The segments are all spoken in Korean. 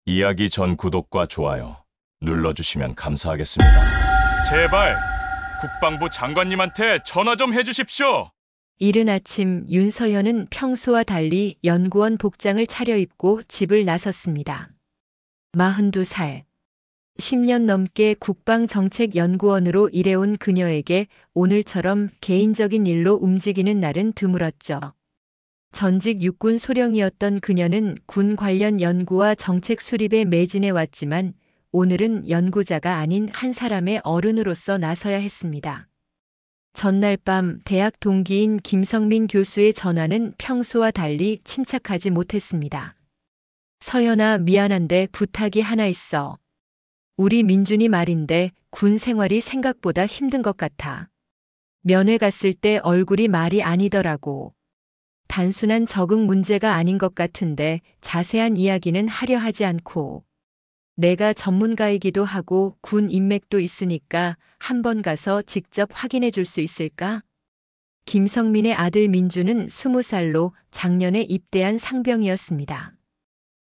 이야기 전 구독과 좋아요 눌러주시면 감사하겠습니다. 제발 국방부 장관님한테 전화 좀 해주십시오. 이른 아침 윤서현은 평소와 달리 연구원 복장을 차려입고 집을 나섰습니다. 42살. 10년 넘게 국방정책연구원으로 일해온 그녀에게 오늘처럼 개인적인 일로 움직이는 날은 드물었죠. 전직 육군 소령이었던 그녀는 군 관련 연구와 정책 수립에 매진해 왔지만 오늘은 연구자가 아닌 한 사람의 어른으로서 나서야 했습니다. 전날 밤 대학 동기인 김성민 교수의 전화는 평소와 달리 침착하지 못했습니다. 서연아, 미안한데 부탁이 하나 있어. 우리 민준이 말인데 군 생활이 생각보다 힘든 것 같아. 면회 갔을 때 얼굴이 말이 아니더라고. 단순한 적응 문제가 아닌 것 같은데 자세한 이야기는 하려 하지 않고. 내가 전문가이기도 하고 군 인맥도 있으니까 한번 가서 직접 확인해 줄 수 있을까? 김성민의 아들 민준은 20살로 작년에 입대한 상병이었습니다.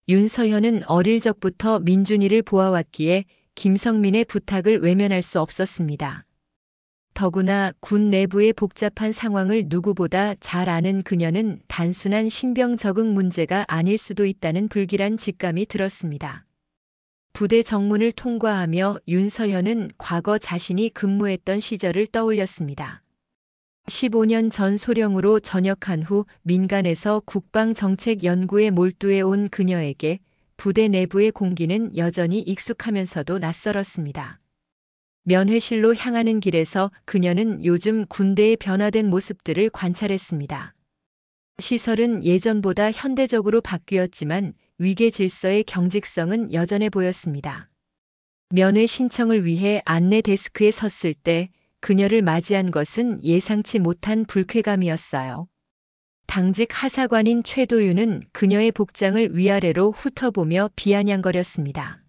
윤서현은 어릴 적부터 민준이를 보아왔기에 김성민의 부탁을 외면할 수 없었습니다. 더구나 군 내부의 복잡한 상황을 누구보다 잘 아는 그녀는 단순한 신병 적응 문제가 아닐 수도 있다는 불길한 직감이 들었습니다. 부대 정문을 통과하며 윤서현은 과거 자신이 근무했던 시절을 떠올렸습니다. 15년 전 소령으로 전역한 후 민간에서 국방정책 연구에 몰두해 온 그녀에게 부대 내부의 공기는 여전히 익숙하면서도 낯설었습니다. 면회실로 향하는 길에서 그녀는 요즘 군대의 변화된 모습들을 관찰했습니다. 시설은 예전보다 현대적으로 바뀌었지만 위계 질서의 경직성은 여전해 보였습니다. 면회 신청을 위해 안내 데스크에 섰을 때 그녀를 맞이한 것은 예상치 못한 불쾌감이었어요. 당직 하사관인 최도윤은 그녀의 복장을 위아래로 훑어보며 비아냥거렸습니다.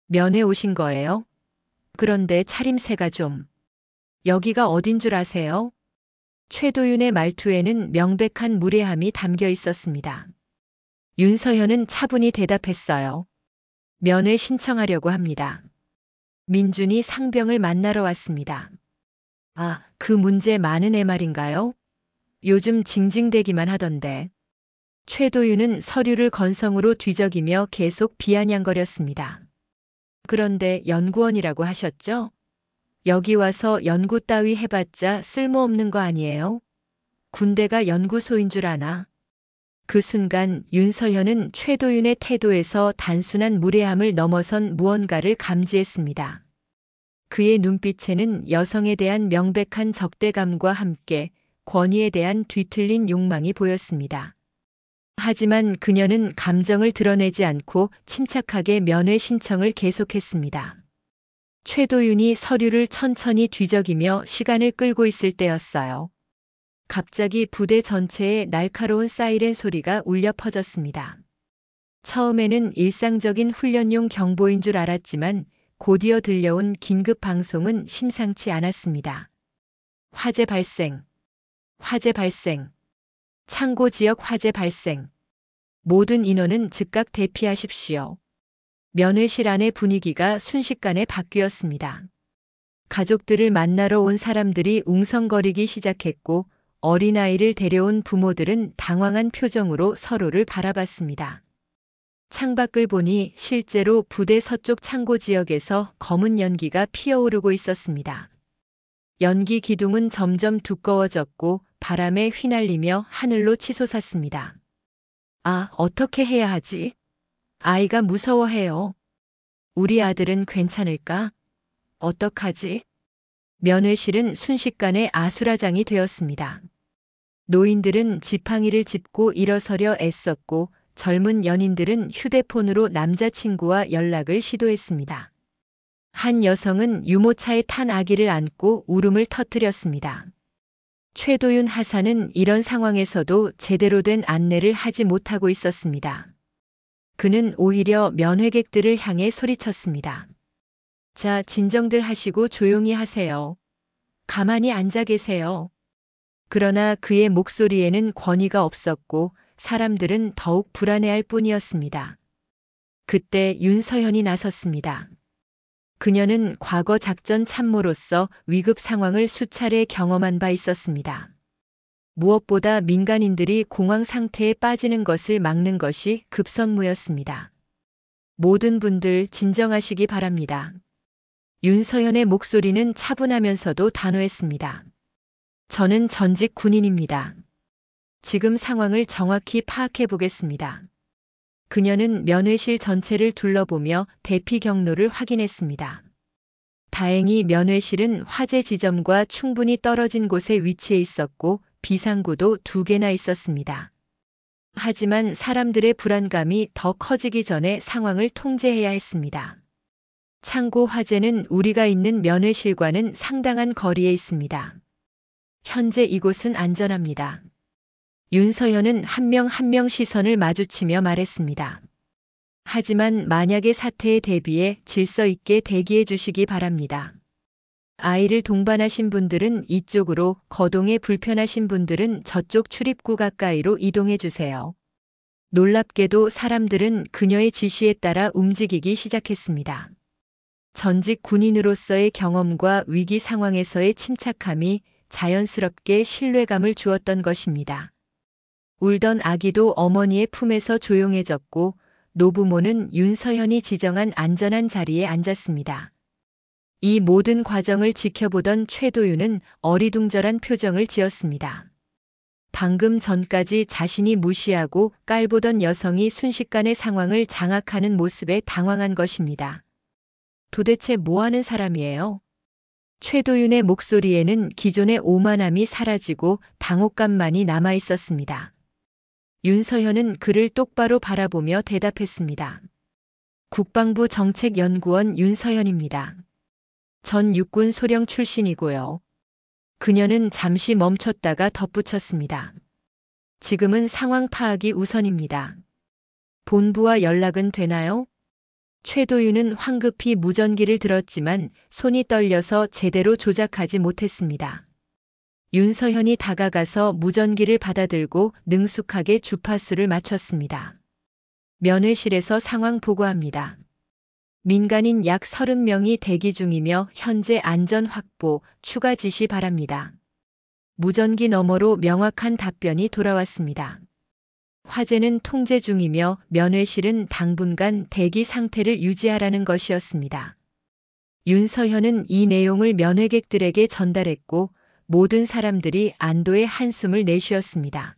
면회 오신 거예요? 그런데 차림새가 좀. 여기가 어딘 줄 아세요? 최도윤의 말투에는 명백한 무례함이 담겨 있었습니다. 윤서현은 차분히 대답했어요. 면회 신청하려고 합니다. 민준이 상병을 만나러 왔습니다. 아, 그 문제 많은 애 말인가요? 요즘 징징대기만 하던데. 최도윤은 서류를 건성으로 뒤적이며 계속 비아냥거렸습니다. 그런데 연구원이라고 하셨죠? 여기 와서 연구 따위 해봤자 쓸모없는 거 아니에요? 군대가 연구소인 줄 아나? 그 순간 윤서현은 최도윤의 태도에서 단순한 무례함을 넘어선 무언가를 감지했습니다. 그의 눈빛에는 여성에 대한 명백한 적대감과 함께 권위에 대한 뒤틀린 욕망이 보였습니다. 하지만 그녀는 감정을 드러내지 않고 침착하게 면회 신청을 계속했습니다. 최도윤이 서류를 천천히 뒤적이며 시간을 끌고 있을 때였어요. 갑자기 부대 전체에 날카로운 사이렌 소리가 울려 퍼졌습니다. 처음에는 일상적인 훈련용 경보인 줄 알았지만 곧이어 들려온 긴급 방송은 심상치 않았습니다. 화재 발생. 화재 발생. 창고 지역 화재 발생. 모든 인원은 즉각 대피하십시오. 면회실 안의 분위기가 순식간에 바뀌었습니다. 가족들을 만나러 온 사람들이 웅성거리기 시작했고 어린아이를 데려온 부모들은 당황한 표정으로 서로를 바라봤습니다. 창밖을 보니 실제로 부대 서쪽 창고 지역에서 검은 연기가 피어오르고 있었습니다. 연기 기둥은 점점 두꺼워졌고 바람에 휘날리며 하늘로 치솟았습니다. 아, 어떻게 해야 하지? 아이가 무서워해요. 우리 아들은 괜찮을까? 어떡하지? 면회실은 순식간에 아수라장이 되었습니다. 노인들은 지팡이를 짚고 일어서려 애썼고 젊은 연인들은 휴대폰으로 남자친구와 연락을 시도했습니다. 한 여성은 유모차에 탄 아기를 안고 울음을 터뜨렸습니다. 최도윤 하사는 이런 상황에서도 제대로 된 안내를 하지 못하고 있었습니다. 그는 오히려 면회객들을 향해 소리쳤습니다. 자, 진정들 하시고 조용히 하세요. 가만히 앉아 계세요. 그러나 그의 목소리에는 권위가 없었고 사람들은 더욱 불안해할 뿐이었습니다. 그때 윤서현이 나섰습니다. 그녀는 과거 작전 참모로서 위급 상황을 수차례 경험한 바 있었습니다. 무엇보다 민간인들이 공황 상태에 빠지는 것을 막는 것이 급선무였습니다. 모든 분들 진정하시기 바랍니다. 윤서현의 목소리는 차분하면서도 단호했습니다. 저는 전직 군인입니다. 지금 상황을 정확히 파악해 보겠습니다. 그녀는 면회실 전체를 둘러보며 대피 경로를 확인했습니다. 다행히 면회실은 화재 지점과 충분히 떨어진 곳에 위치해 있었고 비상구도 2개나 있었습니다. 하지만 사람들의 불안감이 더 커지기 전에 상황을 통제해야 했습니다. 창고 화재는 우리가 있는 면회실과는 상당한 거리에 있습니다. 현재 이곳은 안전합니다. 윤서현은 한 명 한 명 시선을 마주치며 말했습니다. 하지만 만약의 사태에 대비해 질서 있게 대기해 주시기 바랍니다. 아이를 동반하신 분들은 이쪽으로, 거동에 불편하신 분들은 저쪽 출입구 가까이로 이동해 주세요. 놀랍게도 사람들은 그녀의 지시에 따라 움직이기 시작했습니다. 전직 군인으로서의 경험과 위기 상황에서의 침착함이 자연스럽게 신뢰감을 주었던 것입니다. 울던 아기도 어머니의 품에서 조용해졌고 노부모는 윤서현이 지정한 안전한 자리에 앉았습니다. 이 모든 과정을 지켜보던 최도윤은 어리둥절한 표정을 지었습니다. 방금 전까지 자신이 무시하고 깔보던 여성이 순식간에 상황을 장악하는 모습에 당황한 것입니다. 도대체 뭐 하는 사람이에요? 최도윤의 목소리에는 기존의 오만함이 사라지고 당혹감만이 남아 있었습니다. 윤서현은 그를 똑바로 바라보며 대답했습니다. 국방부 정책연구원 윤서현입니다. 전 육군 소령 출신이고요. 그녀는 잠시 멈췄다가 덧붙였습니다. 지금은 상황 파악이 우선입니다. 본부와 연락은 되나요? 최도윤은 황급히 무전기를 들었지만 손이 떨려서 제대로 조작하지 못했습니다. 윤서현이 다가가서 무전기를 받아들고 능숙하게 주파수를 맞췄습니다. 면회실에서 상황 보고합니다. 민간인 약 30명이 대기 중이며 현재 안전 확보, 추가 지시 바랍니다. 무전기 너머로 명확한 답변이 돌아왔습니다. 화재는 통제 중이며 면회실은 당분간 대기 상태를 유지하라는 것이었습니다. 윤서현은 이 내용을 면회객들에게 전달했고 모든 사람들이 안도의 한숨을 내쉬었습니다.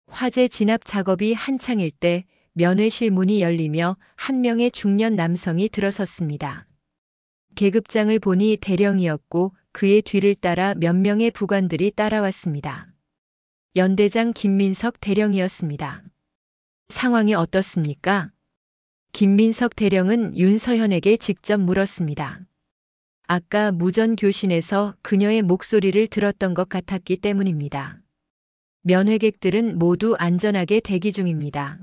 화재 진압 작업이 한창일 때 면회실 문이 열리며 한 명의 중년 남성이 들어섰습니다. 계급장을 보니 대령이었고 그의 뒤를 따라 몇 명의 부관들이 따라왔습니다. 연대장 김민석 대령이었습니다. 상황이 어떻습니까? 김민석 대령은 윤서현에게 직접 물었습니다. 아까 무전 교신에서 그녀의 목소리를 들었던 것 같았기 때문입니다. 면회객들은 모두 안전하게 대기 중입니다.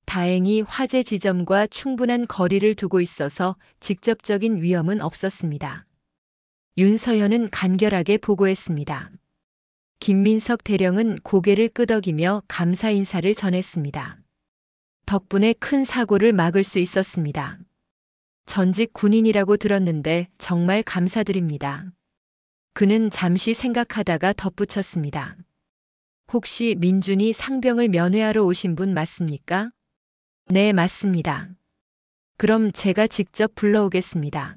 다행히 화재 지점과 충분한 거리를 두고 있어서 직접적인 위험은 없었습니다. 윤서현은 간결하게 보고했습니다. 김민석 대령은 고개를 끄덕이며 감사 인사를 전했습니다. 덕분에 큰 사고를 막을 수 있었습니다. 전직 군인이라고 들었는데 정말 감사드립니다. 그는 잠시 생각하다가 덧붙였습니다. 혹시 민준이 상병을 면회하러 오신 분 맞습니까? 네, 맞습니다. 그럼 제가 직접 불러오겠습니다.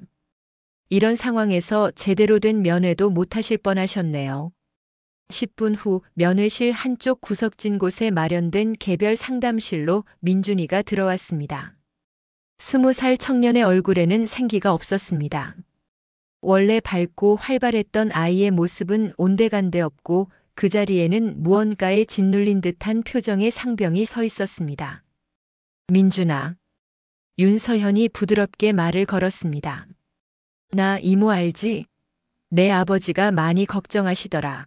이런 상황에서 제대로 된 면회도 못하실 뻔하셨네요. 10분 후 면회실 한쪽 구석진 곳에 마련된 개별 상담실로 민준이가 들어왔습니다. 20살 청년의 얼굴에는 생기가 없었습니다. 원래 밝고 활발했던 아이의 모습은 온데간데 없고 그 자리에는 무언가에 짓눌린 듯한 표정의 상병이 서 있었습니다. 민준아. 윤서현이 부드럽게 말을 걸었습니다. 나 이모 알지? 내 아버지가 많이 걱정하시더라.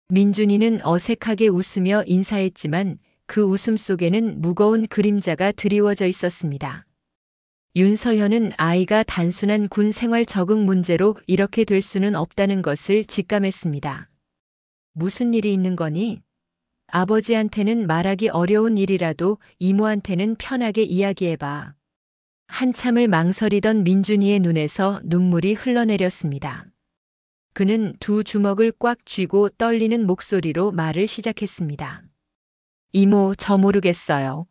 민준이는 어색하게 웃으며 인사했지만 그 웃음 속에는 무거운 그림자가 드리워져 있었습니다. 윤서현은 아이가 단순한 군 생활 적응 문제로 이렇게 될 수는 없다는 것을 직감했습니다. 무슨 일이 있는 거니? 아버지한테는 말하기 어려운 일이라도 이모한테는 편하게 이야기해봐. 한참을 망설이던 민준이의 눈에서 눈물이 흘러내렸습니다. 그는 두 주먹을 꽉 쥐고 떨리는 목소리로 말을 시작했습니다. 이모, 저 모르겠어요.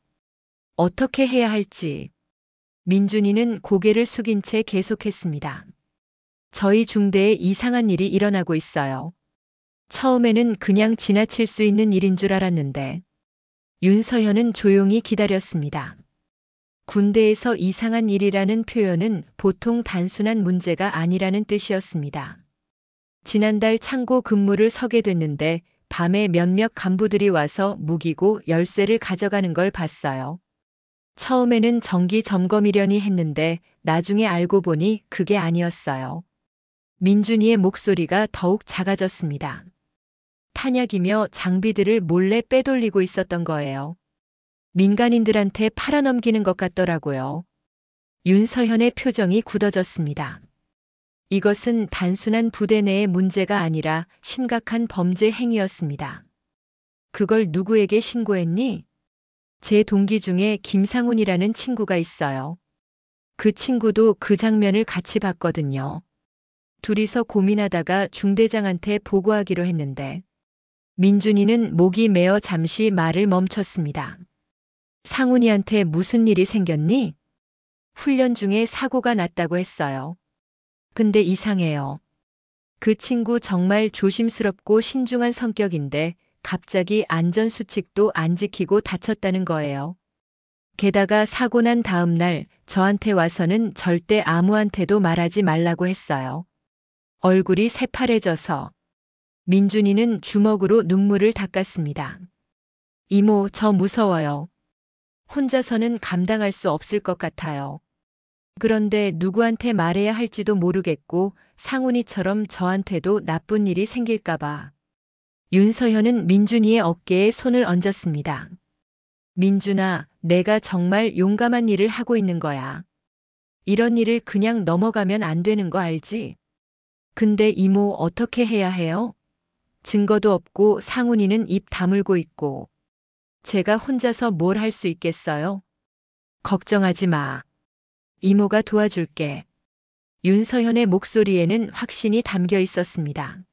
어떻게 해야 할지. 민준이는 고개를 숙인 채 계속했습니다. 저희 중대에 이상한 일이 일어나고 있어요. 처음에는 그냥 지나칠 수 있는 일인 줄 알았는데. 윤서현은 조용히 기다렸습니다. 군대에서 이상한 일이라는 표현은 보통 단순한 문제가 아니라는 뜻이었습니다. 지난달 창고 근무를 서게 됐는데 밤에 몇몇 간부들이 와서 무기고 열쇠를 가져가는 걸 봤어요. 처음에는 정기 점검이려니 했는데 나중에 알고 보니 그게 아니었어요. 민준이의 목소리가 더욱 작아졌습니다. 탄약이며 장비들을 몰래 빼돌리고 있었던 거예요. 민간인들한테 팔아넘기는 것 같더라고요. 윤서현의 표정이 굳어졌습니다. 이것은 단순한 부대 내의 문제가 아니라 심각한 범죄 행위였습니다. 그걸 누구에게 신고했니? 제 동기 중에 김상훈이라는 친구가 있어요. 그 친구도 그 장면을 같이 봤거든요. 둘이서 고민하다가 중대장한테 보고하기로 했는데 민준이는 목이 메어 잠시 말을 멈췄습니다. 상훈이한테 무슨 일이 생겼니? 훈련 중에 사고가 났다고 했어요. 근데 이상해요. 그 친구 정말 조심스럽고 신중한 성격인데 갑자기 안전수칙도 안 지키고 다쳤다는 거예요. 게다가 사고 난 다음 날 저한테 와서는 절대 아무한테도 말하지 말라고 했어요. 얼굴이 새파래져서 민준이는 주먹으로 눈물을 닦았습니다. 이모, 저 무서워요. 혼자서는 감당할 수 없을 것 같아요. 그런데 누구한테 말해야 할지도 모르겠고 상훈이처럼 저한테도 나쁜 일이 생길까봐. 윤서현은 민준이의 어깨에 손을 얹었습니다. 민준아, 내가 정말 용감한 일을 하고 있는 거야. 이런 일을 그냥 넘어가면 안 되는 거 알지? 근데 이모 어떻게 해야 해요? 증거도 없고 상훈이는 입 다물고 있고. 제가 혼자서 뭘 할 수 있겠어요? 걱정하지 마. 이모가 도와줄게. 윤서현의 목소리에는 확신이 담겨 있었습니다.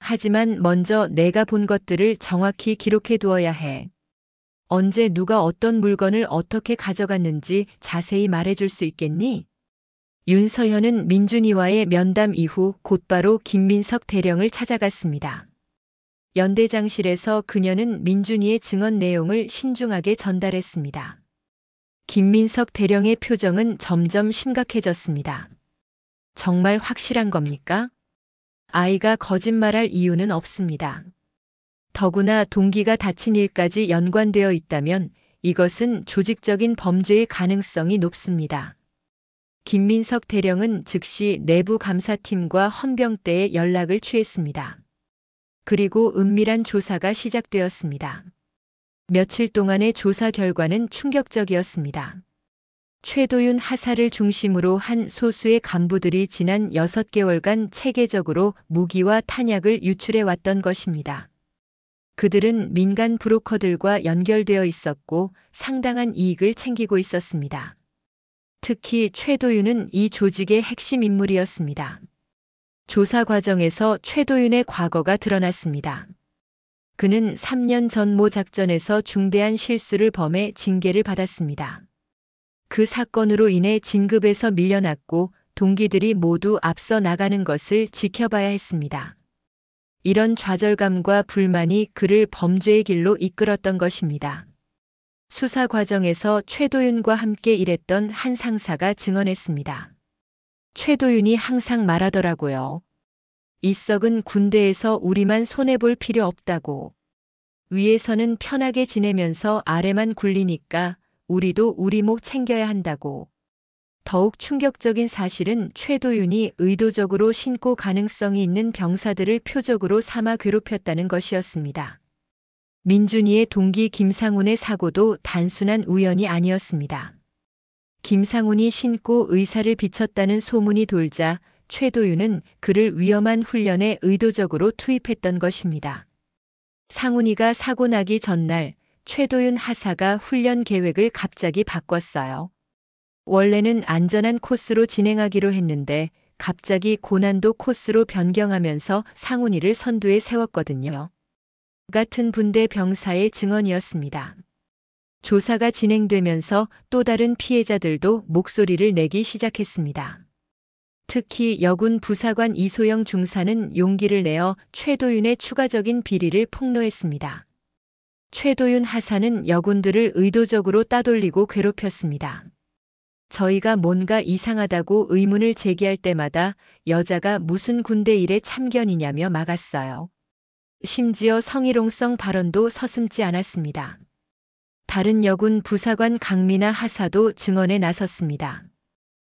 하지만 먼저 내가 본 것들을 정확히 기록해 두어야 해. 언제 누가 어떤 물건을 어떻게 가져갔는지 자세히 말해줄 수 있겠니? 윤서현은 민준이와의 면담 이후 곧바로 김민석 대령을 찾아갔습니다. 연대장실에서 그녀는 민준이의 증언 내용을 신중하게 전달했습니다. 김민석 대령의 표정은 점점 심각해졌습니다. 정말 확실한 겁니까? 아이가 거짓말할 이유는 없습니다. 더구나 동기가 다친 일까지 연관되어 있다면 이것은 조직적인 범죄일 가능성이 높습니다. 김민석 대령은 즉시 내부 감사팀과 헌병대에 연락을 취했습니다. 그리고 은밀한 조사가 시작되었습니다. 며칠 동안의 조사 결과는 충격적이었습니다. 최도윤 하사를 중심으로 한 소수의 간부들이 지난 6개월간 체계적으로 무기와 탄약을 유출해 왔던 것입니다. 그들은 민간 브로커들과 연결되어 있었고 상당한 이익을 챙기고 있었습니다. 특히 최도윤은 이 조직의 핵심 인물이었습니다. 조사 과정에서 최도윤의 과거가 드러났습니다. 그는 3년 전 모 작전에서 중대한 실수를 범해 징계를 받았습니다. 그 사건으로 인해 진급에서 밀려났고 동기들이 모두 앞서 나가는 것을 지켜봐야 했습니다. 이런 좌절감과 불만이 그를 범죄의 길로 이끌었던 것입니다. 수사 과정에서 최도윤과 함께 일했던 한 상사가 증언했습니다. 최도윤이 항상 말하더라고요. 이 썩은 군대에서 우리만 손해볼 필요 없다고. 위에서는 편하게 지내면서 아래만 굴리니까 우리도 우리 목 챙겨야 한다고. 더욱 충격적인 사실은 최도윤이 의도적으로 신고 가능성이 있는 병사들을 표적으로 삼아 괴롭혔다는 것이었습니다. 민준이의 동기 김상훈의 사고도 단순한 우연이 아니었습니다. 김상훈이 신고 의사를 비쳤다는 소문이 돌자 최도윤은 그를 위험한 훈련에 의도적으로 투입했던 것입니다. 상훈이가 사고 나기 전날 최도윤 하사가 훈련 계획을 갑자기 바꿨어요. 원래는 안전한 코스로 진행하기로 했는데 갑자기 고난도 코스로 변경하면서 상훈이를 선두에 세웠거든요. 같은 분대 병사의 증언이었습니다. 조사가 진행되면서 또 다른 피해자들도 목소리를 내기 시작했습니다. 특히 여군 부사관 이소영 중사는 용기를 내어 최도윤의 추가적인 비리를 폭로했습니다. 최도윤 하사는 여군들을 의도적으로 따돌리고 괴롭혔습니다. 저희가 뭔가 이상하다고 의문을 제기할 때마다 여자가 무슨 군대 일에 참견이냐며 막았어요. 심지어 성희롱성 발언도 서슴지 않았습니다. 다른 여군 부사관 강미나 하사도 증언에 나섰습니다.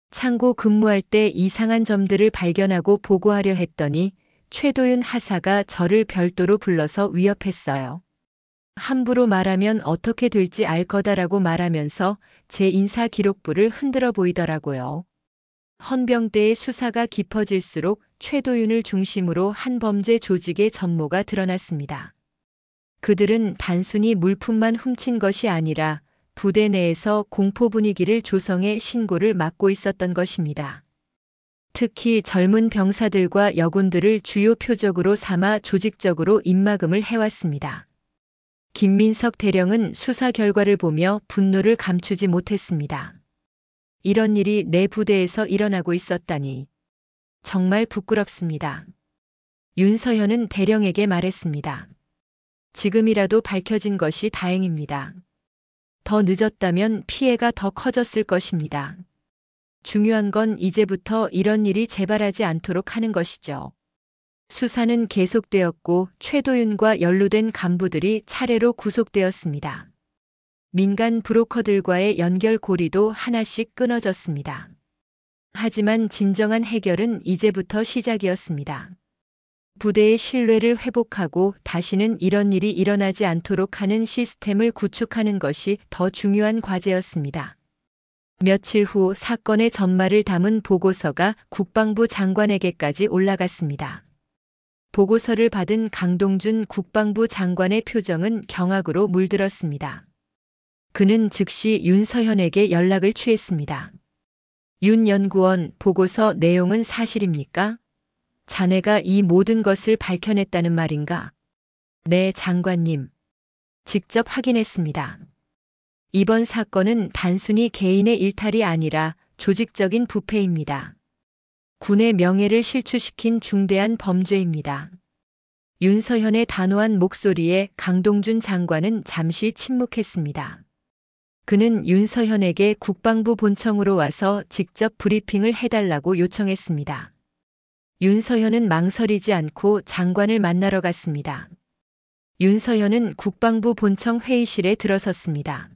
창고 근무할 때 이상한 점들을 발견하고 보고하려 했더니 최도윤 하사가 저를 별도로 불러서 위협했어요. 함부로 말하면 어떻게 될지 알 거다라고 말하면서 제 인사 기록부를 흔들어 보이더라고요. 헌병대의 수사가 깊어질수록 최도윤을 중심으로 한 범죄 조직의 전모가 드러났습니다. 그들은 단순히 물품만 훔친 것이 아니라 부대 내에서 공포 분위기를 조성해 신고를 막고 있었던 것입니다. 특히 젊은 병사들과 여군들을 주요 표적으로 삼아 조직적으로 입막음을 해왔습니다. 김민석 대령은 수사 결과를 보며 분노를 감추지 못했습니다. 이런 일이 내 부대에서 일어나고 있었다니 정말 부끄럽습니다. 윤서현은 대령에게 말했습니다. 지금이라도 밝혀진 것이 다행입니다. 더 늦었다면 피해가 더 커졌을 것입니다. 중요한 건 이제부터 이런 일이 재발하지 않도록 하는 것이죠. 수사는 계속되었고 최도윤과 연루된 간부들이 차례로 구속되었습니다. 민간 브로커들과의 연결고리도 하나씩 끊어졌습니다. 하지만 진정한 해결은 이제부터 시작이었습니다. 부대의 신뢰를 회복하고 다시는 이런 일이 일어나지 않도록 하는 시스템을 구축하는 것이 더 중요한 과제였습니다. 며칠 후 사건의 전말을 담은 보고서가 국방부 장관에게까지 올라갔습니다. 보고서를 받은 강동준 국방부 장관의 표정은 경악으로 물들었습니다. 그는 즉시 윤서현에게 연락을 취했습니다. 윤 연구원, 보고서 내용은 사실입니까? 자네가 이 모든 것을 밝혀냈다는 말인가? 네, 장관님. 직접 확인했습니다. 이번 사건은 단순히 개인의 일탈이 아니라 조직적인 부패입니다. 군의 명예를 실추시킨 중대한 범죄입니다. 윤서현의 단호한 목소리에 강동준 장관은 잠시 침묵했습니다. 그는 윤서현에게 국방부 본청으로 와서 직접 브리핑을 해달라고 요청했습니다. 윤서현은 망설이지 않고 장관을 만나러 갔습니다. 윤서현은 국방부 본청 회의실에 들어섰습니다.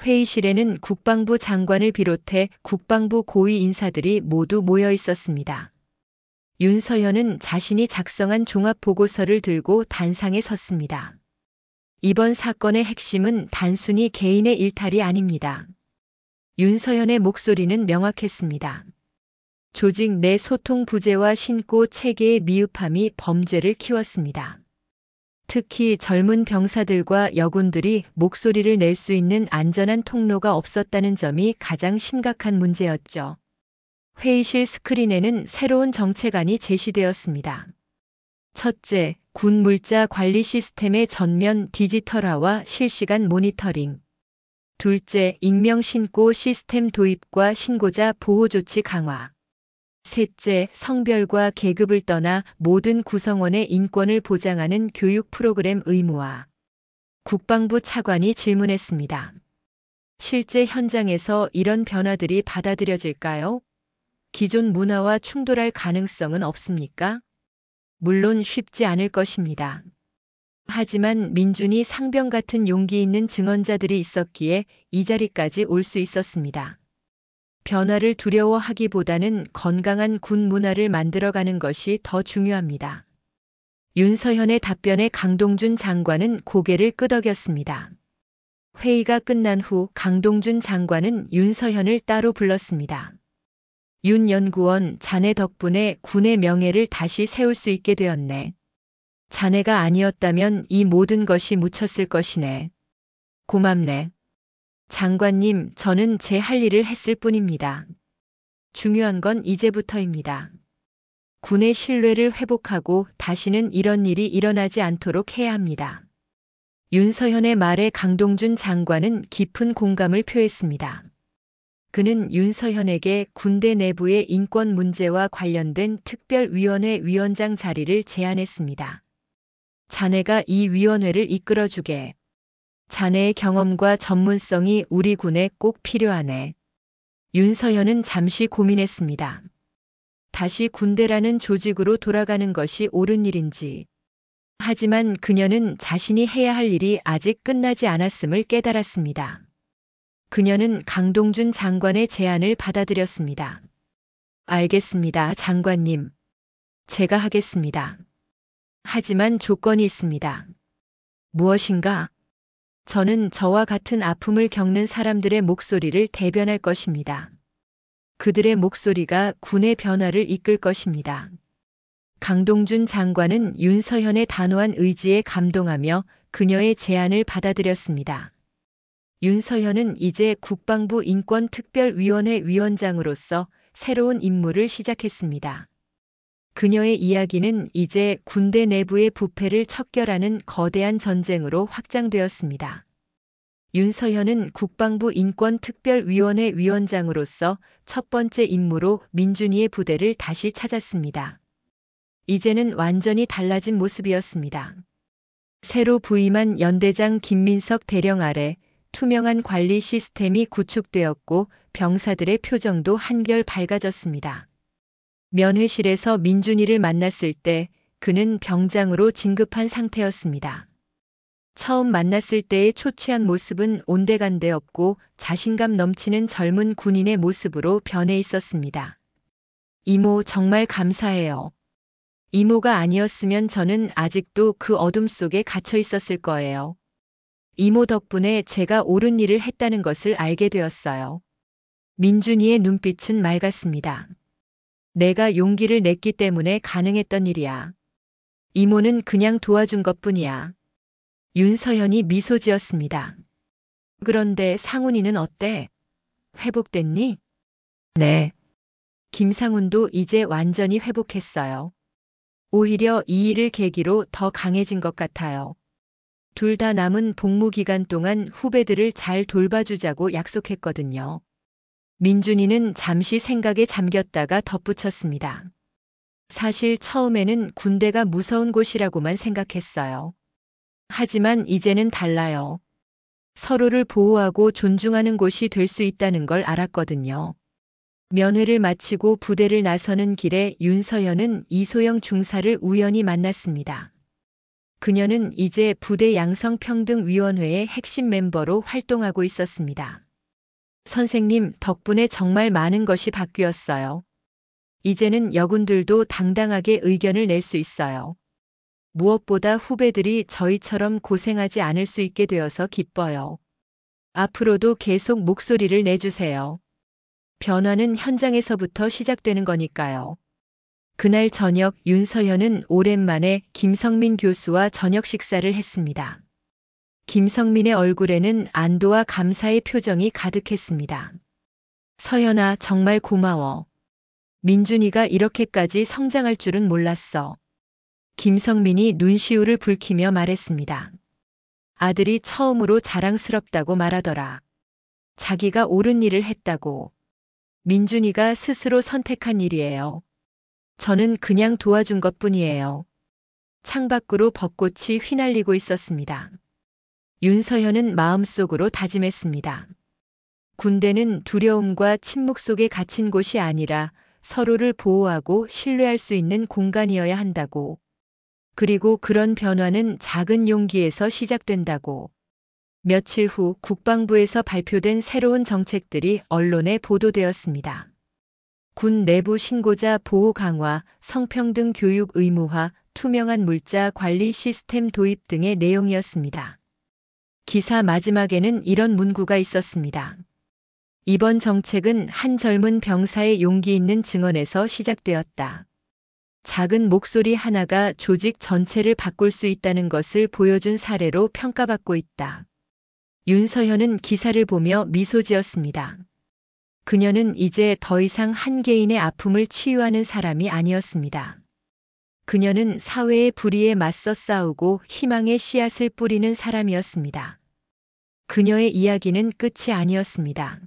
회의실에는 국방부 장관을 비롯해 국방부 고위 인사들이 모두 모여 있었습니다. 윤서현은 자신이 작성한 종합보고서를 들고 단상에 섰습니다. 이번 사건의 핵심은 단순히 개인의 일탈이 아닙니다. 윤서현의 목소리는 명확했습니다. 조직 내 소통 부재와 신고 체계의 미흡함이 범죄를 키웠습니다. 특히 젊은 병사들과 여군들이 목소리를 낼 수 있는 안전한 통로가 없었다는 점이 가장 심각한 문제였죠. 회의실 스크린에는 새로운 정책안이 제시되었습니다. 첫째, 군 물자 관리 시스템의 전면 디지털화와 실시간 모니터링. 둘째, 익명 신고 시스템 도입과 신고자 보호 조치 강화. 셋째, 성별과 계급을 떠나 모든 구성원의 인권을 보장하는 교육 프로그램 의무화. 국방부 차관이 질문했습니다. 실제 현장에서 이런 변화들이 받아들여질까요? 기존 문화와 충돌할 가능성은 없습니까? 물론 쉽지 않을 것입니다. 하지만 민준이 상병 같은 용기 있는 증언자들이 있었기에 이 자리까지 올 수 있었습니다. 변화를 두려워하기보다는 건강한 군 문화를 만들어가는 것이 더 중요합니다. 윤서현의 답변에 강동준 장관은 고개를 끄덕였습니다. 회의가 끝난 후 강동준 장관은 윤서현을 따로 불렀습니다. 윤 연구원, 자네 덕분에 군의 명예를 다시 세울 수 있게 되었네. 자네가 아니었다면 이 모든 것이 묻혔을 것이네. 고맙네. 장관님, 저는 제 할 일을 했을 뿐입니다. 중요한 건 이제부터입니다. 군의 신뢰를 회복하고 다시는 이런 일이 일어나지 않도록 해야 합니다. 윤서현의 말에 강동준 장관은 깊은 공감을 표했습니다. 그는 윤서현에게 군대 내부의 인권 문제와 관련된 특별위원회 위원장 자리를 제안했습니다. 자네가 이 위원회를 이끌어주게. 자네의 경험과 전문성이 우리 군에 꼭 필요하네. 윤서현은 잠시 고민했습니다. 다시 군대라는 조직으로 돌아가는 것이 옳은 일인지. 하지만 그녀는 자신이 해야 할 일이 아직 끝나지 않았음을 깨달았습니다. 그녀는 강동준 장관의 제안을 받아들였습니다. 알겠습니다, 장관님. 제가 하겠습니다. 하지만 조건이 있습니다. 무엇인가? 저는 저와 같은 아픔을 겪는 사람들의 목소리를 대변할 것입니다. 그들의 목소리가 군의 변화를 이끌 것입니다. 강동준 장관은 윤서현의 단호한 의지에 감동하며 그녀의 제안을 받아들였습니다. 윤서현은 이제 국방부 인권특별위원회 위원장으로서 새로운 임무를 시작했습니다. 그녀의 이야기는 이제 군대 내부의 부패를 척결하는 거대한 전쟁으로 확장되었습니다. 윤서현은 국방부 인권특별위원회 위원장으로서 첫 번째 임무로 민준이의 부대를 다시 찾았습니다. 이제는 완전히 달라진 모습이었습니다. 새로 부임한 연대장 김민석 대령 아래 투명한 관리 시스템이 구축되었고 병사들의 표정도 한결 밝아졌습니다. 면회실에서 민준이를 만났을 때 그는 병장으로 진급한 상태였습니다. 처음 만났을 때의 초췌한 모습은 온데간데 없고 자신감 넘치는 젊은 군인의 모습으로 변해 있었습니다. 이모, 정말 감사해요. 이모가 아니었으면 저는 아직도 그 어둠 속에 갇혀 있었을 거예요. 이모 덕분에 제가 옳은 일을 했다는 것을 알게 되었어요. 민준이의 눈빛은 맑았습니다. 내가 용기를 냈기 때문에 가능했던 일이야. 이모는 그냥 도와준 것뿐이야. 윤서현이 미소 지었습니다. 그런데 상훈이는 어때? 회복됐니? 네. 김상훈도 이제 완전히 회복했어요. 오히려 이 일을 계기로 더 강해진 것 같아요. 둘 다 남은 복무 기간 동안 후배들을 잘 돌봐주자고 약속했거든요. 민준이는 잠시 생각에 잠겼다가 덧붙였습니다. 사실 처음에는 군대가 무서운 곳이라고만 생각했어요. 하지만 이제는 달라요. 서로를 보호하고 존중하는 곳이 될 수 있다는 걸 알았거든요. 면회를 마치고 부대를 나서는 길에 윤서현은 이소영 중사를 우연히 만났습니다. 그녀는 이제 부대 양성평등위원회의 핵심 멤버로 활동하고 있었습니다. 선생님 덕분에 정말 많은 것이 바뀌었어요. 이제는 여군들도 당당하게 의견을 낼 수 있어요. 무엇보다 후배들이 저희처럼 고생하지 않을 수 있게 되어서 기뻐요. 앞으로도 계속 목소리를 내주세요. 변화는 현장에서부터 시작되는 거니까요. 그날 저녁 윤서현은 오랜만에 김성민 교수와 저녁 식사를 했습니다. 김성민의 얼굴에는 안도와 감사의 표정이 가득했습니다. 서현아, 정말 고마워. 민준이가 이렇게까지 성장할 줄은 몰랐어. 김성민이 눈시울을 붉히며 말했습니다. 아들이 처음으로 자랑스럽다고 말하더라. 자기가 옳은 일을 했다고. 민준이가 스스로 선택한 일이에요. 저는 그냥 도와준 것뿐이에요. 창밖으로 벚꽃이 휘날리고 있었습니다. 윤서현은 마음속으로 다짐했습니다. 군대는 두려움과 침묵 속에 갇힌 곳이 아니라 서로를 보호하고 신뢰할 수 있는 공간이어야 한다고. 그리고 그런 변화는 작은 용기에서 시작된다고. 며칠 후 국방부에서 발표된 새로운 정책들이 언론에 보도되었습니다. 군 내부 신고자 보호 강화, 성평등 교육 의무화, 투명한 물자 관리 시스템 도입 등의 내용이었습니다. 기사 마지막에는 이런 문구가 있었습니다. 이번 정책은 한 젊은 병사의 용기 있는 증언에서 시작되었다. 작은 목소리 하나가 조직 전체를 바꿀 수 있다는 것을 보여준 사례로 평가받고 있다. 윤서현은 기사를 보며 미소 지었습니다. 그녀는 이제 더 이상 한 개인의 아픔을 치유하는 사람이 아니었습니다. 그녀는 사회의 불의에 맞서 싸우고 희망의 씨앗을 뿌리는 사람이었습니다. 그녀의 이야기는 끝이 아니었습니다.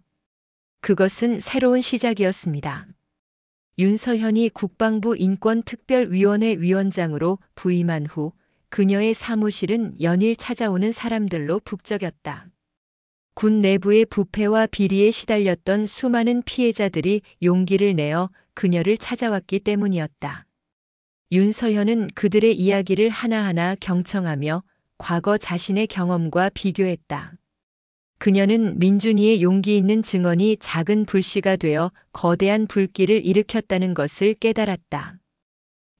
그것은 새로운 시작이었습니다. 윤서현이 국방부 인권특별위원회 위원장으로 부임한 후 그녀의 사무실은 연일 찾아오는 사람들로 북적였다. 군 내부의 부패와 비리에 시달렸던 수많은 피해자들이 용기를 내어 그녀를 찾아왔기 때문이었다. 윤서현은 그들의 이야기를 하나하나 경청하며 과거 자신의 경험과 비교했다. 그녀는 민준이의 용기 있는 증언이 작은 불씨가 되어 거대한 불길을 일으켰다는 것을 깨달았다.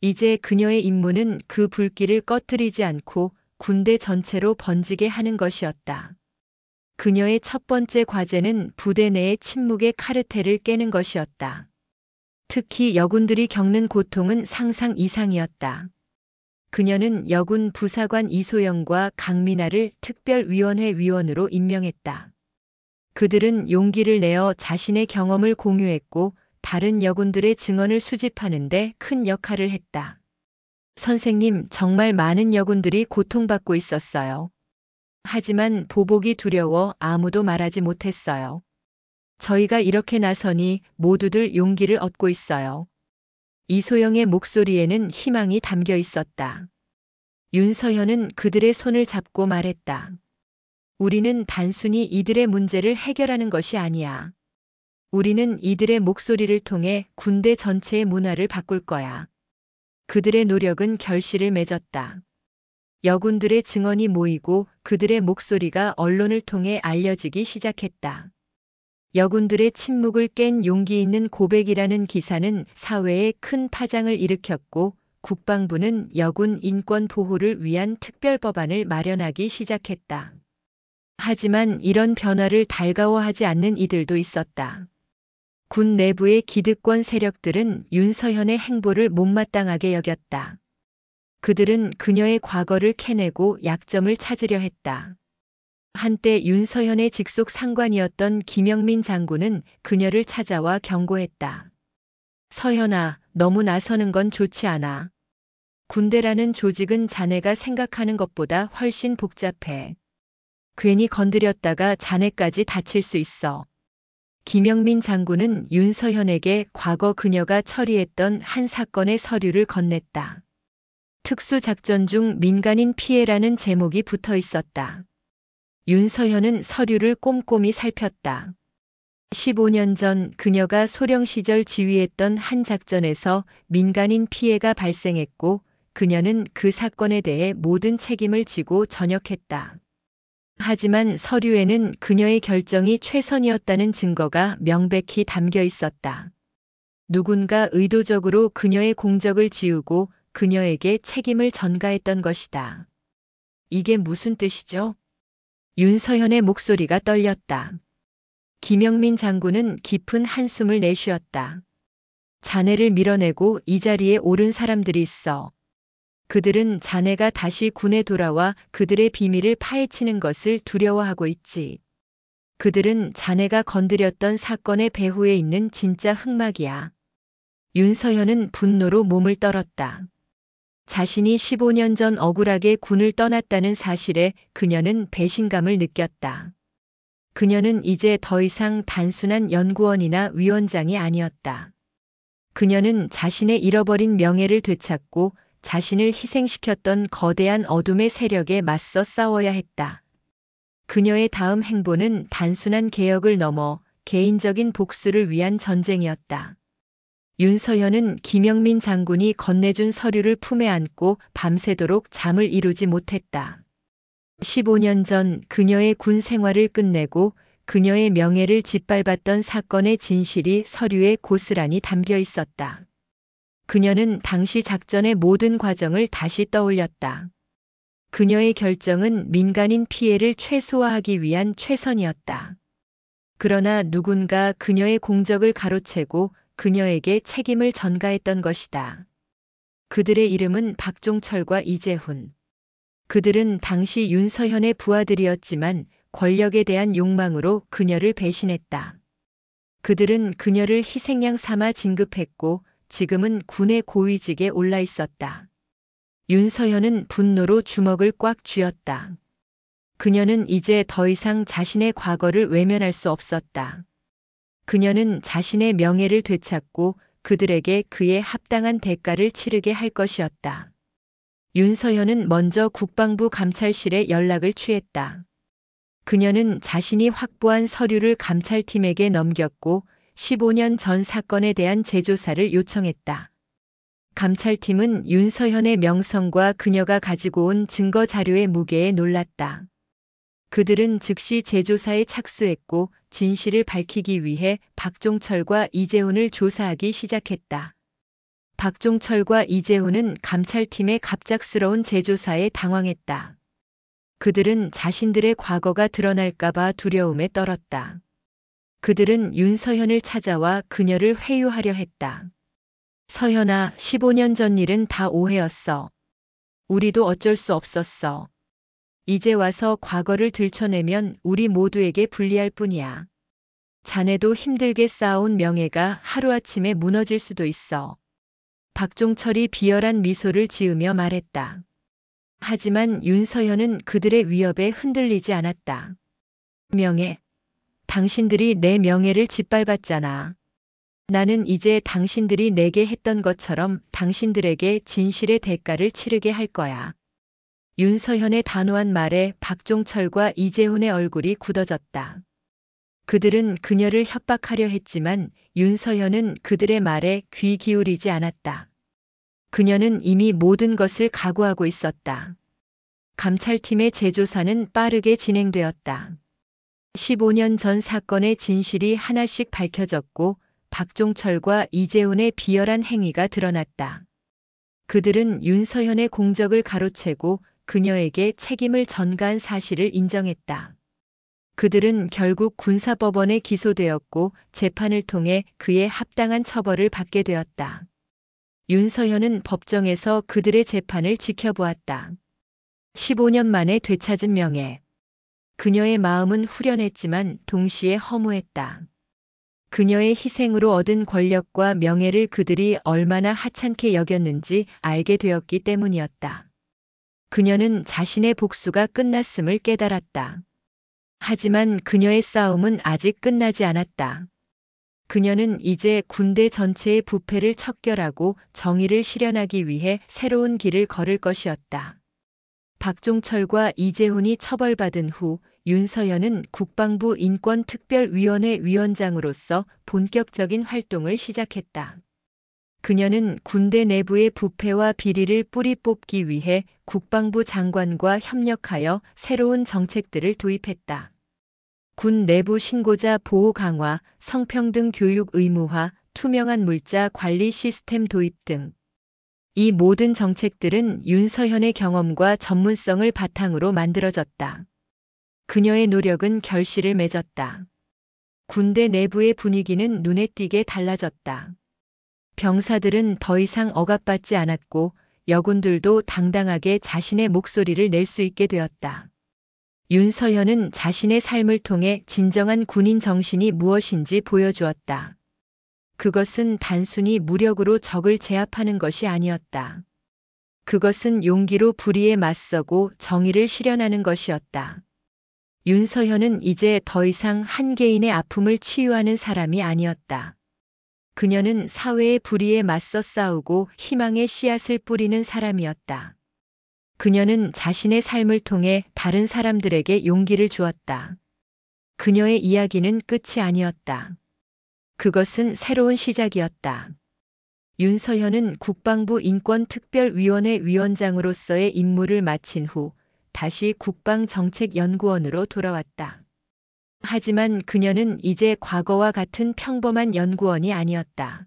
이제 그녀의 임무는 그 불길을 꺼뜨리지 않고 군대 전체로 번지게 하는 것이었다. 그녀의 첫 번째 과제는 부대 내의 침묵의 카르텔을 깨는 것이었다. 특히 여군들이 겪는 고통은 상상 이상이었다. 그녀는 여군 부사관 이소영과 강민아를 특별위원회 위원으로 임명했다. 그들은 용기를 내어 자신의 경험을 공유했고 다른 여군들의 증언을 수집하는 데 큰 역할을 했다. 선생님, 정말 많은 여군들이 고통받고 있었어요. 하지만 보복이 두려워 아무도 말하지 못했어요. 저희가 이렇게 나서니 모두들 용기를 얻고 있어요. 이소영의 목소리에는 희망이 담겨 있었다. 윤서현은 그들의 손을 잡고 말했다. 우리는 단순히 이들의 문제를 해결하는 것이 아니야. 우리는 이들의 목소리를 통해 군대 전체의 문화를 바꿀 거야. 그들의 노력은 결실을 맺었다. 여군들의 증언이 모이고 그들의 목소리가 언론을 통해 알려지기 시작했다. 여군들의 침묵을 깬 용기 있는 고백이라는 기사는 사회에 큰 파장을 일으켰고 국방부는 여군 인권 보호를 위한 특별법안을 마련하기 시작했다. 하지만 이런 변화를 달가워하지 않는 이들도 있었다. 군 내부의 기득권 세력들은 윤서현의 행보를 못마땅하게 여겼다. 그들은 그녀의 과거를 캐내고 약점을 찾으려 했다. 한때 윤서현의 직속 상관이었던 김영민 장군은 그녀를 찾아와 경고했다. 서현아, 너무 나서는 건 좋지 않아. 군대라는 조직은 자네가 생각하는 것보다 훨씬 복잡해. 괜히 건드렸다가 자네까지 다칠 수 있어. 김영민 장군은 윤서현에게 과거 그녀가 처리했던 한 사건의 서류를 건넸다. 특수작전 중 민간인 피해라는 제목이 붙어 있었다. 윤서현은 서류를 꼼꼼히 살폈다. 15년 전 그녀가 소령 시절 지휘했던 한 작전에서 민간인 피해가 발생했고 그녀는 그 사건에 대해 모든 책임을 지고 전역했다. 하지만 서류에는 그녀의 결정이 최선이었다는 증거가 명백히 담겨 있었다. 누군가 의도적으로 그녀의 공적을 지우고 그녀에게 책임을 전가했던 것이다. 이게 무슨 뜻이죠? 윤서현의 목소리가 떨렸다. 김영민 장군은 깊은 한숨을 내쉬었다. 자네를 밀어내고 이 자리에 오른 사람들이 있어. 그들은 자네가 다시 군에 돌아와 그들의 비밀을 파헤치는 것을 두려워하고 있지. 그들은 자네가 건드렸던 사건의 배후에 있는 진짜 흑막이야. 윤서현은 분노로 몸을 떨었다. 자신이 15년 전 억울하게 군을 떠났다는 사실에 그녀는 배신감을 느꼈다. 그녀는 이제 더 이상 단순한 연구원이나 위원장이 아니었다. 그녀는 자신의 잃어버린 명예를 되찾고 자신을 희생시켰던 거대한 어둠의 세력에 맞서 싸워야 했다. 그녀의 다음 행보는 단순한 개혁을 넘어 개인적인 복수를 위한 전쟁이었다. 윤서현은 김영민 장군이 건네준 서류를 품에 안고 밤새도록 잠을 이루지 못했다. 15년 전 그녀의 군 생활을 끝내고 그녀의 명예를 짓밟았던 사건의 진실이 서류에 고스란히 담겨 있었다. 그녀는 당시 작전의 모든 과정을 다시 떠올렸다. 그녀의 결정은 민간인 피해를 최소화하기 위한 최선이었다. 그러나 누군가 그녀의 공적을 가로채고 그녀에게 책임을 전가했던 것이다. 그들의 이름은 박종철과 이재훈. 그들은 당시 윤서현의 부하들이었지만 권력에 대한 욕망으로 그녀를 배신했다. 그들은 그녀를 희생양 삼아 진급했고 지금은 군의 고위직에 올라 있었다. 윤서현은 분노로 주먹을 꽉 쥐었다. 그녀는 이제 더 이상 자신의 과거를 외면할 수 없었다. 그녀는 자신의 명예를 되찾고 그들에게 그에 합당한 대가를 치르게 할 것이었다. 윤서현은 먼저 국방부 감찰실에 연락을 취했다. 그녀는 자신이 확보한 서류를 감찰팀에게 넘겼고 15년 전 사건에 대한 재조사를 요청했다. 감찰팀은 윤서현의 명성과 그녀가 가지고 온 증거 자료의 무게에 놀랐다. 그들은 즉시 재조사에 착수했고 진실을 밝히기 위해 박종철과 이재훈을 조사하기 시작했다. 박종철과 이재훈은 감찰팀의 갑작스러운 재조사에 당황했다. 그들은 자신들의 과거가 드러날까봐 두려움에 떨었다. 그들은 윤서현을 찾아와 그녀를 회유하려 했다. 서현아, 15년 전 일은 다 오해였어. 우리도 어쩔 수 없었어. 이제 와서 과거를 들춰내면 우리 모두에게 불리할 뿐이야. 자네도 힘들게 쌓아온 명예가 하루아침에 무너질 수도 있어. 박종철이 비열한 미소를 지으며 말했다. 하지만 윤서현은 그들의 위협에 흔들리지 않았다. 명예. 당신들이 내 명예를 짓밟았잖아. 나는 이제 당신들이 내게 했던 것처럼 당신들에게 진실의 대가를 치르게 할 거야. 윤서현의 단호한 말에 박종철과 이재훈의 얼굴이 굳어졌다. 그들은 그녀를 협박하려 했지만 윤서현은 그들의 말에 귀 기울이지 않았다. 그녀는 이미 모든 것을 각오하고 있었다. 감찰팀의 재조사는 빠르게 진행되었다. 15년 전 사건의 진실이 하나씩 밝혀졌고 박종철과 이재훈의 비열한 행위가 드러났다. 그들은 윤서현의 공적을 가로채고 그녀에게 책임을 전가한 사실을 인정했다. 그들은 결국 군사법원에 기소되었고 재판을 통해 그에 합당한 처벌을 받게 되었다. 윤서현은 법정에서 그들의 재판을 지켜보았다. 15년 만에 되찾은 명예. 그녀의 마음은 후련했지만 동시에 허무했다. 그녀의 희생으로 얻은 권력과 명예를 그들이 얼마나 하찮게 여겼는지 알게 되었기 때문이었다. 그녀는 자신의 복수가 끝났음을 깨달았다. 하지만 그녀의 싸움은 아직 끝나지 않았다. 그녀는 이제 군대 전체의 부패를 척결하고 정의를 실현하기 위해 새로운 길을 걸을 것이었다. 박종철과 이재훈이 처벌받은 후 윤서현은 국방부 인권특별위원회 위원장으로서 본격적인 활동을 시작했다. 그녀는 군대 내부의 부패와 비리를 뿌리 뽑기 위해 국방부 장관과 협력하여 새로운 정책들을 도입했다. 군 내부 신고자 보호 강화, 성평등 교육 의무화, 투명한 물자 관리 시스템 도입 등. 이 모든 정책들은 윤서현의 경험과 전문성을 바탕으로 만들어졌다. 그녀의 노력은 결실을 맺었다. 군대 내부의 분위기는 눈에 띄게 달라졌다. 병사들은 더 이상 억압받지 않았고 여군들도 당당하게 자신의 목소리를 낼 수 있게 되었다. 윤서현은 자신의 삶을 통해 진정한 군인 정신이 무엇인지 보여주었다. 그것은 단순히 무력으로 적을 제압하는 것이 아니었다. 그것은 용기로 불의에 맞서고 정의를 실현하는 것이었다. 윤서현은 이제 더 이상 한 개인의 아픔을 치유하는 사람이 아니었다. 그녀는 사회의 불의에 맞서 싸우고 희망의 씨앗을 뿌리는 사람이었다. 그녀는 자신의 삶을 통해 다른 사람들에게 용기를 주었다. 그녀의 이야기는 끝이 아니었다. 그것은 새로운 시작이었다. 윤서현은 국방부 인권특별위원회 위원장으로서의 임무를 마친 후 다시 국방정책연구원으로 돌아왔다. 하지만 그녀는 이제 과거와 같은 평범한 연구원이 아니었다.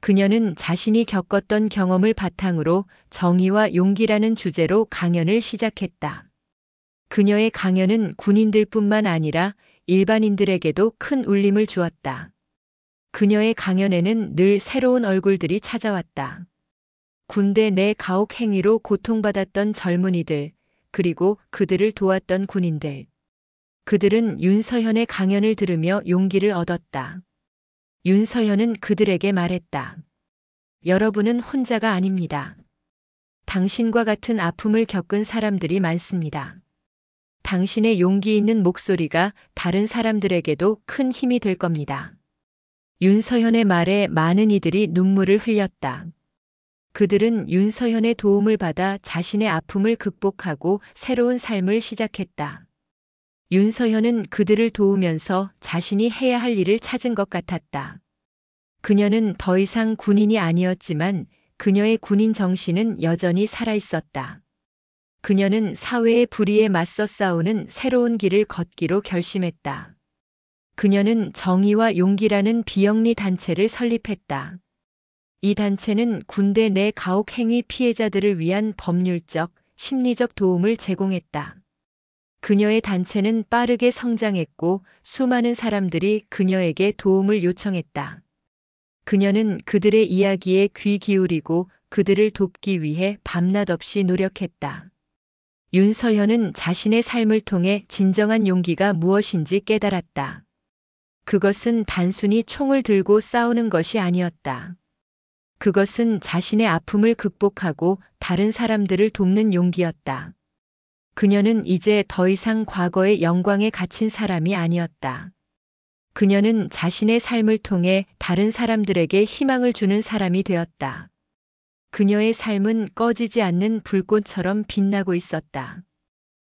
그녀는 자신이 겪었던 경험을 바탕으로 정의와 용기라는 주제로 강연을 시작했다. 그녀의 강연은 군인들뿐만 아니라 일반인들에게도 큰 울림을 주었다. 그녀의 강연에는 늘 새로운 얼굴들이 찾아왔다. 군대 내 가혹 행위로 고통받았던 젊은이들, 그리고 그들을 도왔던 군인들. 그들은 윤서현의 강연을 들으며 용기를 얻었다. 윤서현은 그들에게 말했다. 여러분은 혼자가 아닙니다. 당신과 같은 아픔을 겪은 사람들이 많습니다. 당신의 용기 있는 목소리가 다른 사람들에게도 큰 힘이 될 겁니다. 윤서현의 말에 많은 이들이 눈물을 흘렸다. 그들은 윤서현의 도움을 받아 자신의 아픔을 극복하고 새로운 삶을 시작했다. 윤서현은 그들을 도우면서 자신이 해야 할 일을 찾은 것 같았다. 그녀는 더 이상 군인이 아니었지만 그녀의 군인 정신은 여전히 살아있었다. 그녀는 사회의 불의에 맞서 싸우는 새로운 길을 걷기로 결심했다. 그녀는 정의와 용기라는 비영리 단체를 설립했다. 이 단체는 군대 내 가혹 행위 피해자들을 위한 법률적, 심리적 도움을 제공했다. 그녀의 단체는 빠르게 성장했고 수많은 사람들이 그녀에게 도움을 요청했다. 그녀는 그들의 이야기에 귀 기울이고 그들을 돕기 위해 밤낮 없이 노력했다. 윤서현은 자신의 삶을 통해 진정한 용기가 무엇인지 깨달았다. 그것은 단순히 총을 들고 싸우는 것이 아니었다. 그것은 자신의 아픔을 극복하고 다른 사람들을 돕는 용기였다. 그녀는 이제 더 이상 과거의 영광에 갇힌 사람이 아니었다. 그녀는 자신의 삶을 통해 다른 사람들에게 희망을 주는 사람이 되었다. 그녀의 삶은 꺼지지 않는 불꽃처럼 빛나고 있었다.